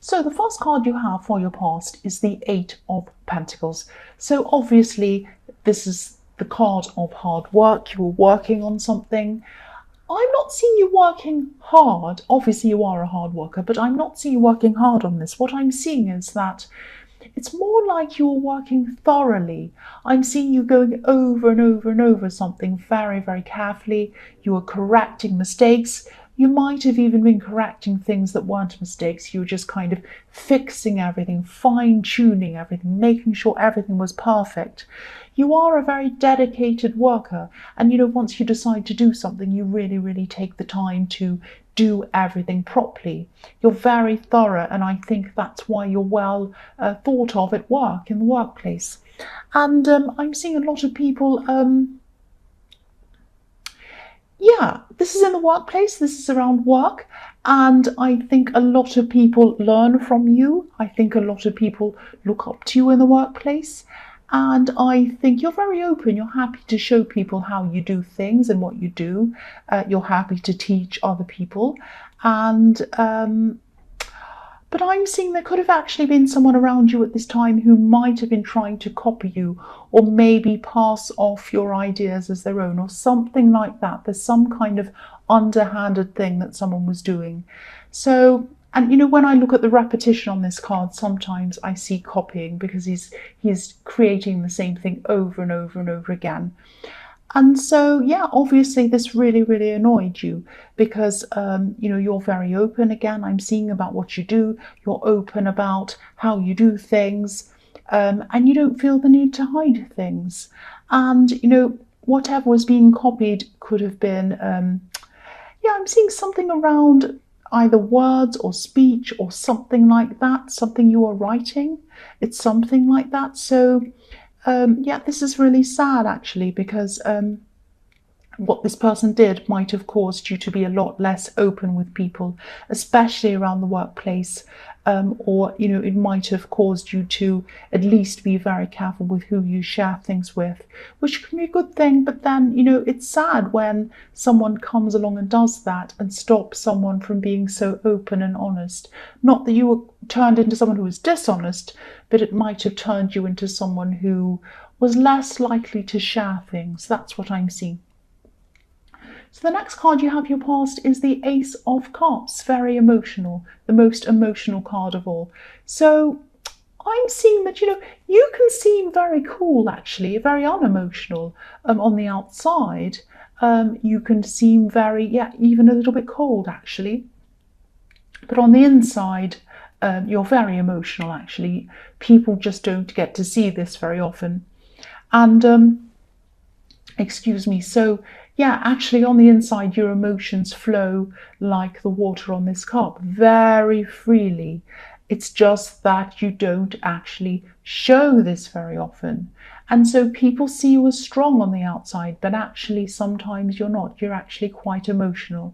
So the first card you have for your past is the Eight of Pentacles. So obviously this is the card of hard work. You were working on something. I'm not seeing you working hard. Obviously you are a hard worker, but I'm not seeing you working hard on this. What I'm seeing is that it's more like you're working thoroughly. I'm seeing you going over and over and over something very, very carefully. You are correcting mistakes. You might have even been correcting things that weren't mistakes. You were just kind of fixing everything, fine-tuning everything, making sure everything was perfect. You are a very dedicated worker. And, once you decide to do something, you really, really take the time to do everything properly. You're very thorough, and I think that's why you're well thought of at work, in the workplace. And I'm seeing a lot of people... this is in the workplace, this is around work, and I think a lot of people learn from you. I think a lot of people look up to you in the workplace, and I think you're very open. You're happy to show people how you do things and what you do. You're happy to teach other people, and but I'm seeing there could have actually been someone around you at this time who might have been trying to copy you, or maybe pass off your ideas as their own, or something like that. There's some kind of underhanded thing that someone was doing. So, and when I look at the repetition on this card, sometimes I see copying, because he's creating the same thing over and over and over again. And so, obviously this really, really annoyed you, because, you're very open. Again, I'm seeing about what you do. You're open about how you do things, and you don't feel the need to hide things. And, whatever was being copied could have been, I'm seeing something around either words or speech or something like that, something you are writing. It's something like that. So, this is really sad, actually, because what this person did might have caused you to be a lot less open with people, especially around the workplace, or it might have caused you to at least be very careful with who you share things with, which can be a good thing. But then it's sad when someone comes along and does that and stops someone from being so open and honest. Not that you were turned into someone who was dishonest, but it might have turned you into someone who was less likely to share things. That's what I'm seeing. So the next card you have your past is the Ace of Cups. Very emotional, the most emotional card of all. So I'm seeing that, you can seem very cool, actually, very unemotional on the outside. You can seem very, even a little bit cold, actually. But on the inside, you're very emotional, actually. People just don't get to see this very often. And, excuse me, so... actually on the inside, your emotions flow like the water on this cup, very freely. It's just that you don't actually show this very often. And so people see you as strong on the outside, but actually sometimes you're not. You're actually quite emotional.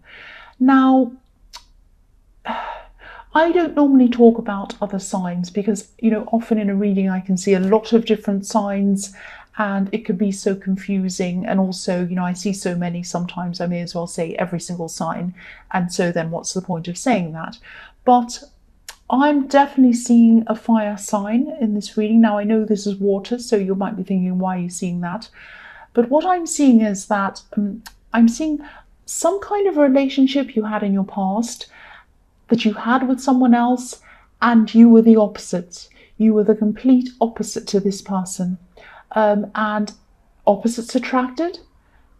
Now, I don't normally talk about other signs because, often in a reading I can see a lot of different signs, and it can be so confusing. And also, I see so many, sometimes I may as well say every single sign. And so then what's the point of saying that? But I'm definitely seeing a fire sign in this reading. Now, I know this is water, so you might be thinking, why are you seeing that? But what I'm seeing is that I'm seeing some kind of relationship you had in your past that you had with someone else, and you were the opposite. You were the complete opposite to this person. And opposites attracted,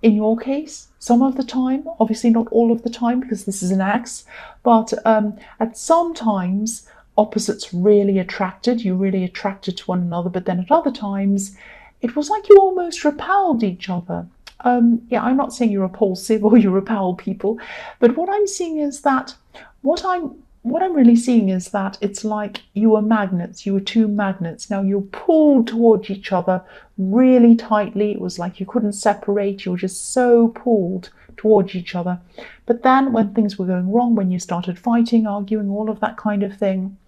in your case, some of the time, obviously not all of the time because this is an X, but at some times opposites really attracted, you really attracted to one another, but then at other times it was like you almost repelled each other. I'm not saying you're repulsive or you repel people, but what I'm seeing is that what I'm really seeing is that it's like you were magnets. You were two magnets. Now you're pulled towards each other really tightly. It was like you couldn't separate. You were just so pulled towards each other. But then when things were going wrong, when you started fighting, arguing, all of that kind of thing,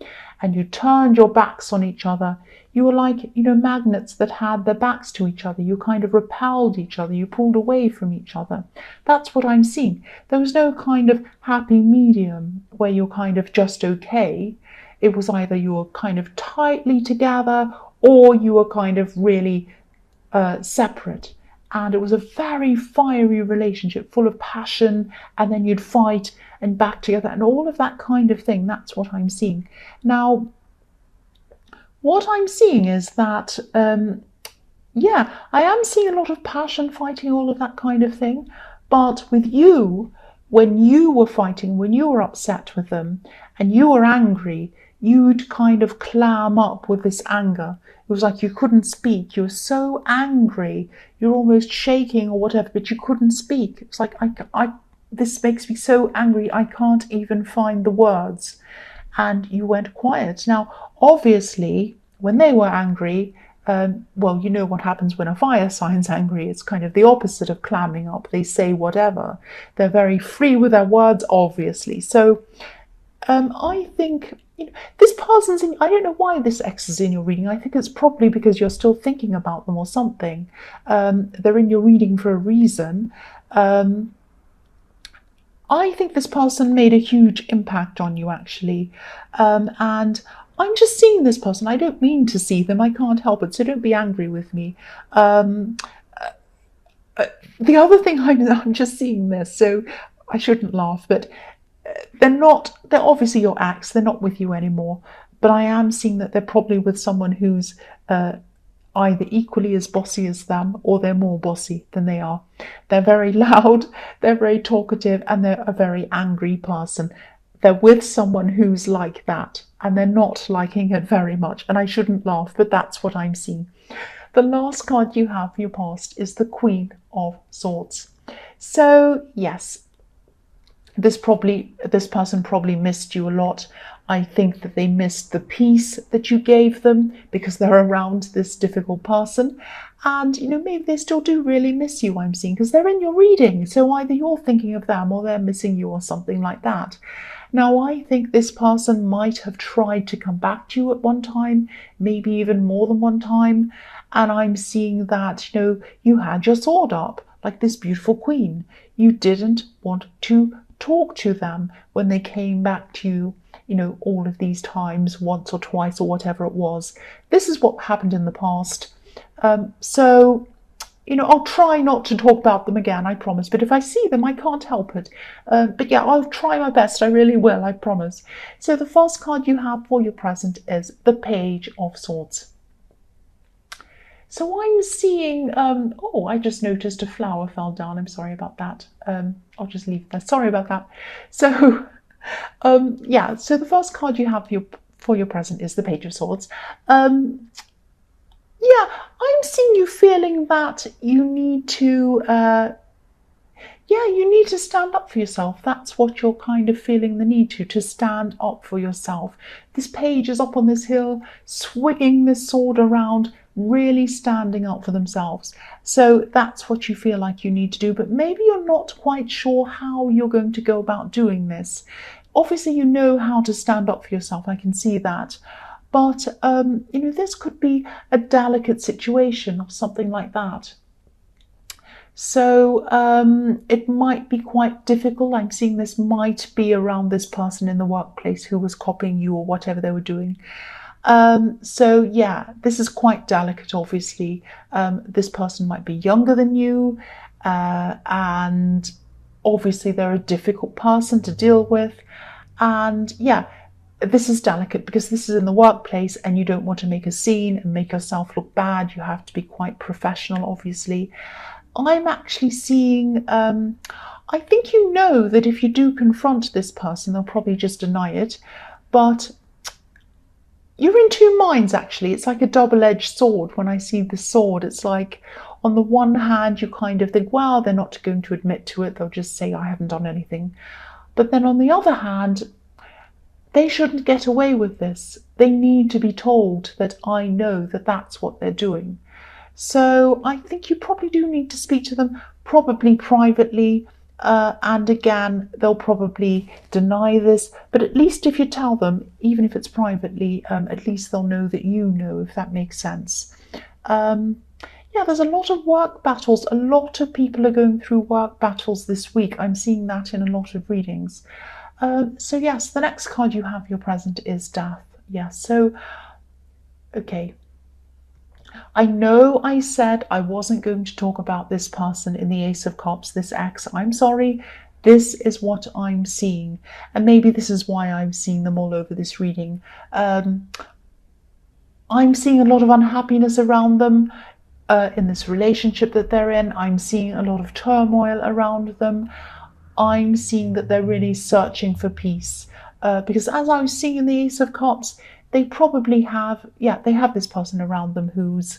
and you turned your backs on each other, you were like, magnets that had their backs to each other. You kind of repelled each other. You pulled away from each other. That's what I'm seeing. There was no kind of happy medium where you're kind of just okay. It was either you were kind of tightly together or you were kind of really separate. And it was a very fiery relationship, full of passion, and then you'd fight and back together and all of that kind of thing. That's what I'm seeing. Now, what I'm seeing is that, I am seeing a lot of passion, fighting, all of that kind of thing. But with you, when you were fighting, when you were upset with them and you were angry, you'd kind of clam up with this anger. It was like you couldn't speak. You were so angry. You're almost shaking or whatever, but you couldn't speak. It's like, this makes me so angry, I can't even find the words. And you went quiet. Now, obviously, when they were angry, you know what happens when a fire sign's angry. It's kind of the opposite of clamming up. They say whatever. They're very free with their words, obviously. So I think this person's I don't know why this X is in your reading. I think it's probably because you're still thinking about them or something. They're in your reading for a reason. I think this person made a huge impact on you, actually. And I'm just seeing this person. I don't mean to see them. I can't help it. So don't be angry with me. The other thing, I'm just seeing this. So I shouldn't laugh, but they're obviously your ex. They're not with you anymore. But I am seeing that they're probably with someone who's either equally as bossy as them or they're more bossy than they are. They're very loud, they're very talkative, and they're a very angry person. They're with someone who's like that, and they're not liking it very much. And I shouldn't laugh, but that's what I'm seeing. The last card you have for your past is the Queen of Swords. So, yes, this person probably missed you a lot. I think that they missed the peace that you gave them because they're around this difficult person. And, maybe they still do really miss you, I'm seeing, because they're in your reading. So either you're thinking of them or they're missing you or something like that. Now, I think this person might have tried to come back to you at one time, maybe even more than one time. And I'm seeing that, you had your sword up like this beautiful queen. You didn't want to talk to them when they came back to you, all of these times, once or twice or whatever it was. This is what happened in the past. So, I'll try not to talk about them again, I promise. But if I see them, I can't help it. But yeah, I'll try my best. I really will, I promise. So the first card you have for your present is the Page of Swords. So I'm seeing, I just noticed a flower fell down. I'm sorry about that. I'll just leave that. Sorry about that. So, so the first card you have for your present is the Page of Swords. I'm seeing you feeling that you need to, you need to stand up for yourself. That's what you're kind of feeling the need to stand up for yourself. This page is up on this hill, swinging this sword around, really standing up for themselves. So that's what you feel like you need to do, but maybe you're not quite sure how you're going to go about doing this. Obviously, you know how to stand up for yourself. I can see that. But, this could be a delicate situation or something like that. So it might be quite difficult. I'm seeing this might be around this person in the workplace who was copying you or whatever they were doing. This is quite delicate, obviously. This person might be younger than you, and obviously they're a difficult person to deal with. And this is delicate because this is in the workplace and you don't want to make a scene and make yourself look bad. You have to be quite professional, obviously. I'm actually seeing, I think that if you do confront this person, they'll probably just deny it. But you're in two minds, actually. It's like a double-edged sword. When I see the sword, it's like, on the one hand, you kind of think, well, they're not going to admit to it. They'll just say, I haven't done anything. But then on the other hand, they shouldn't get away with this. They need to be told that I know that that's what they're doing. So I think you probably do need to speak to them, probably privately, And again, they'll probably deny this, but at least if you tell them, even if it's privately, at least they'll know that you know, if that makes sense. Yeah, there's a lot of work battles. A lot of people are going through work battles this week. I'm seeing that in a lot of readings. So yes, the next card you have, your present, is death. Yes, so, okay. I know I said I wasn't going to talk about this person in the Ace of Cups, this ex. I'm sorry. This is what I'm seeing. And maybe this is why I'm seeing them all over this reading. I'm seeing a lot of unhappiness around them in this relationship that they're in. I'm seeing a lot of turmoil around them. I'm seeing that they're really searching for peace. Because as I was seeing in the Ace of Cups, they probably have, they have this person around them who's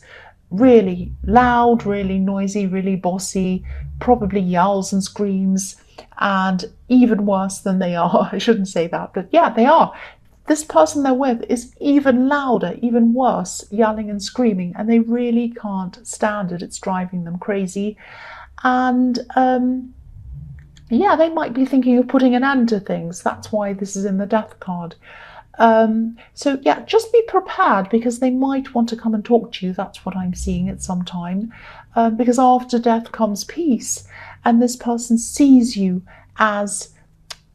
really loud, really noisy, really bossy, probably yells and screams, and even worse than they are. I shouldn't say that, but yeah, they are. This person they're with is even louder, even worse, yelling and screaming, and they really can't stand it. It's driving them crazy. And they might be thinking of putting an end to things. That's why this is in the death card. So just be prepared, because they might want to come and talk to you. That's what I'm seeing at some time, because after death comes peace, and this person sees you as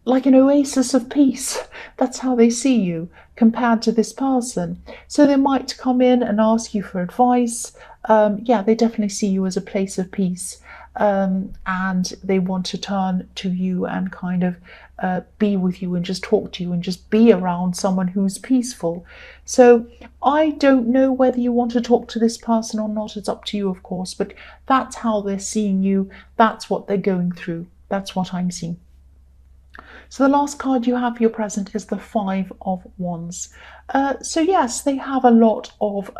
like an oasis of peace. That's how they see you compared to this person. So they might come in and ask you for advice. They definitely see you as a place of peace, and they want to turn to you and kind of be with you and just talk to you and just be around someone who's peaceful. So I don't know whether you want to talk to this person or not. It's up to you, of course, but that's how they're seeing you. That's what they're going through. That's what I'm seeing. So the last card you have for your present is the Five of Wands. So yes, they have a lot of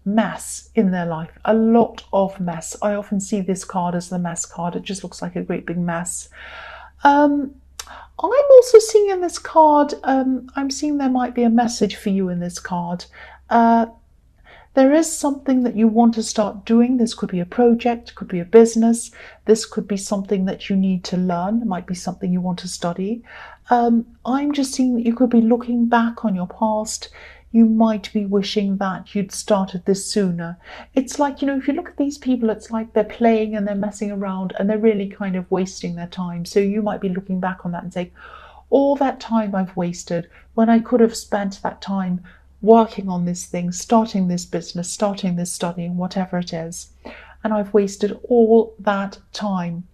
mess in their life, a lot of mess. I often see this card as the mess card. It just looks like a great big mess. I'm also seeing in this card, I'm seeing there might be a message for you in this card. There is something that you want to start doing. This could be a project, could be a business. This could be something that you need to learn. It might be something you want to study. I'm just seeing that you could be looking back on your past. You might be wishing that you'd started this sooner. It's like, if you look at these people, it's like they're playing and they're messing around and they're really kind of wasting their time. So you might be looking back on that and saying, all that time I've wasted when I could have spent that time working on this thing, starting this business, starting this studying, whatever it is. And I've wasted all that time.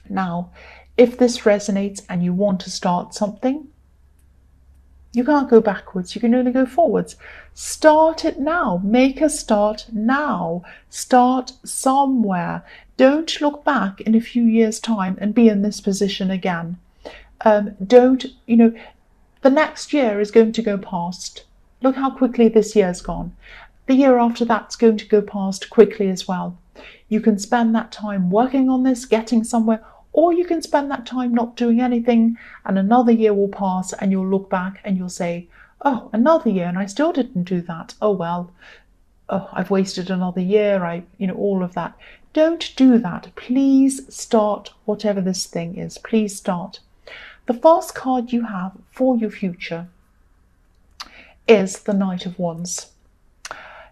Now, if this resonates and you want to start something, you can't go backwards. You can only go forwards. Start it now. Make a start now. Start somewhere. Don't look back in a few years' time and be in this position again. The next year is going to go past. Look how quickly this year's gone. The year after that's going to go past quickly as well. You can spend that time working on this, getting somewhere, or you can spend that time not doing anything, and another year will pass and you'll look back and you'll say, oh, another year and I still didn't do that. Oh, well, I've wasted another year. All of that. Don't do that. Please start whatever this thing is. Please start. The first card you have for your future is the Knight of Wands.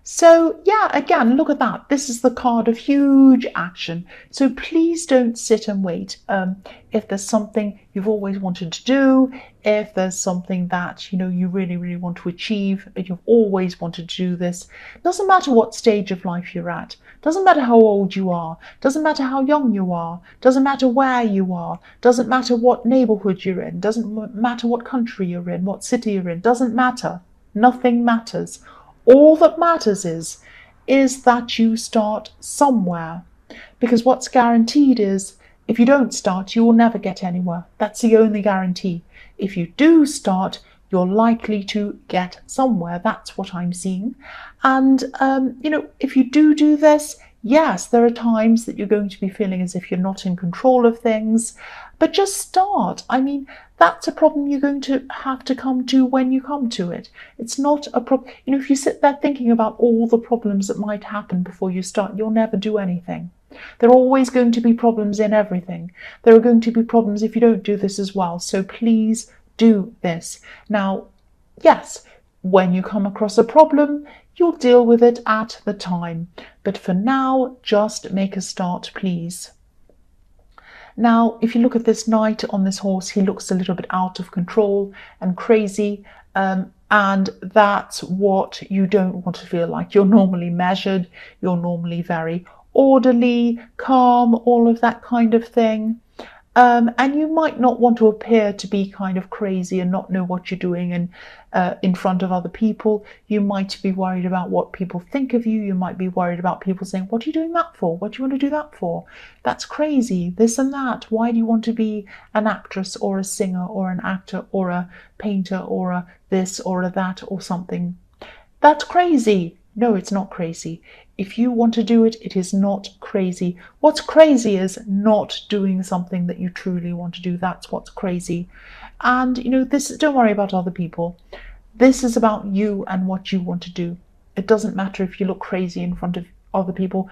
So again, look at that. This is the card of huge action. So please don't sit and wait. If there's something you've always wanted to do, if there's something that you really, really want to achieve, and you've always wanted to do this, doesn't matter what stage of life you're at, doesn't matter how old you are, doesn't matter how young you are, doesn't matter where you are, doesn't matter what neighborhood you're in, doesn't matter what country you're in, what city you're in, doesn't matter. Nothing matters. All that matters is that you start somewhere, because what's guaranteed is if you don't start, you will never get anywhere. That's the only guarantee. If you do start, you're likely to get somewhere. That's what I'm seeing. And, if you do this, yes, there are times that you're going to be feeling as if you're not in control of things, but just start. That's a problem you're going to have to come to when you come to it. It's not a problem. If you sit there thinking about all the problems that might happen before you start, you'll never do anything. There are always going to be problems in everything. There are going to be problems if you don't do this as well. So please do this. Now, yes, when you come across a problem, you'll deal with it at the time. But for now, just make a start, please. Now, if you look at this knight on this horse, he looks a little bit out of control and crazy. And that's what you don't want to feel like. You're normally measured. You're normally very orderly, calm, all of that kind of thing. And you might not want to appear to be kind of crazy and not know what you're doing and in front of other people. You might be worried about what people think of you. You might be worried about people saying, what are you doing that for? What do you want to do that for? That's crazy, this and that. Why do you want to be an actress or a singer or an actor or a painter or a this or a that or something? That's crazy. No, it's not crazy. If you want to do it, it is not crazy. What's crazy is not doing something that you truly want to do. That's what's crazy. And, don't worry about other people. This is about you and what you want to do. It doesn't matter if you look crazy in front of other people.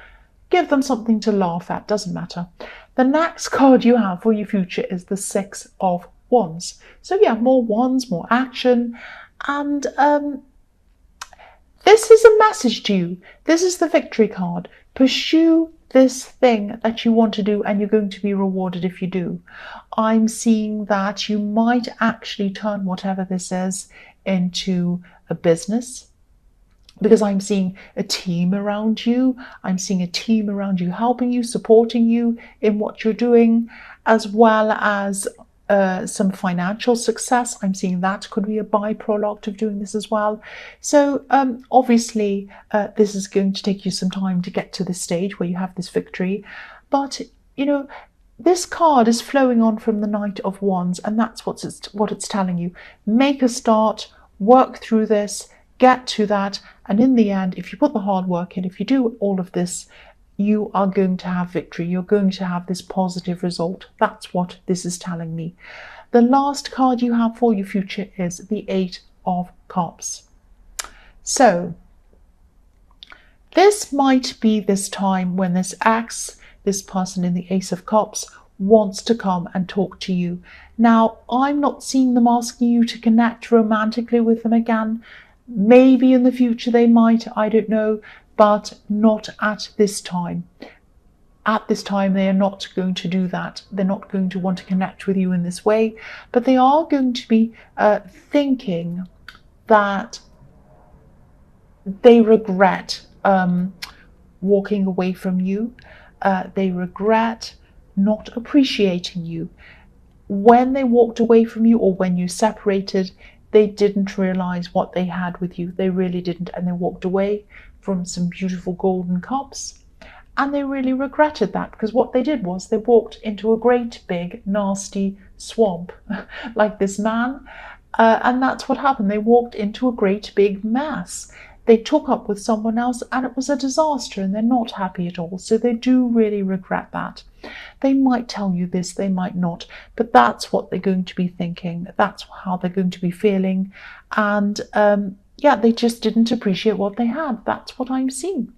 Give them something to laugh at. Doesn't matter. The next card you have for your future is the Six of Wands. So yeah, more wands, more action. And this is a message to you. This is the victory card. Pursue this thing that you want to do and you're going to be rewarded if you do. I'm seeing that you might actually turn whatever this is into a business, because I'm seeing a team around you. I'm seeing a team around you helping you, supporting you in what you're doing, as well as some financial success. I'm seeing that could be a byproduct of doing this as well. So obviously this is going to take you some time to get to this stage where you have this victory, but this card is flowing on from the Knight of Wands, and that's what it's telling you. Make a start, work through this, get to that, and in the end, if you put the hard work in, if you do all of this, you are going to have victory. You're going to have this positive result. That's what this is telling me. The last card you have for your future is the Eight of Cups. So this might be this time when this person in the Ace of Cups wants to come and talk to you. Now, I'm not seeing them asking you to connect romantically with them again. Maybe in the future they might, I don't know, but not at this time. At this time, they are not going to do that. They're not going to want to connect with you in this way, but they are going to be thinking that they regret walking away from you. They regret not appreciating you. When they walked away from you or when you separated, they didn't realize what they had with you. They really didn't, and they walked away from some beautiful golden cups, and they really regretted that, because what they did was they walked into a great big nasty swamp like this man, and that's what happened. They walked into a great big mess. They took up with someone else and it was a disaster, and they're not happy at all. So they do really regret that. They might tell you this, they might not, but that's what they're going to be thinking. That's how they're going to be feeling. And yeah, they just didn't appreciate what they had. That's what I'm seeing.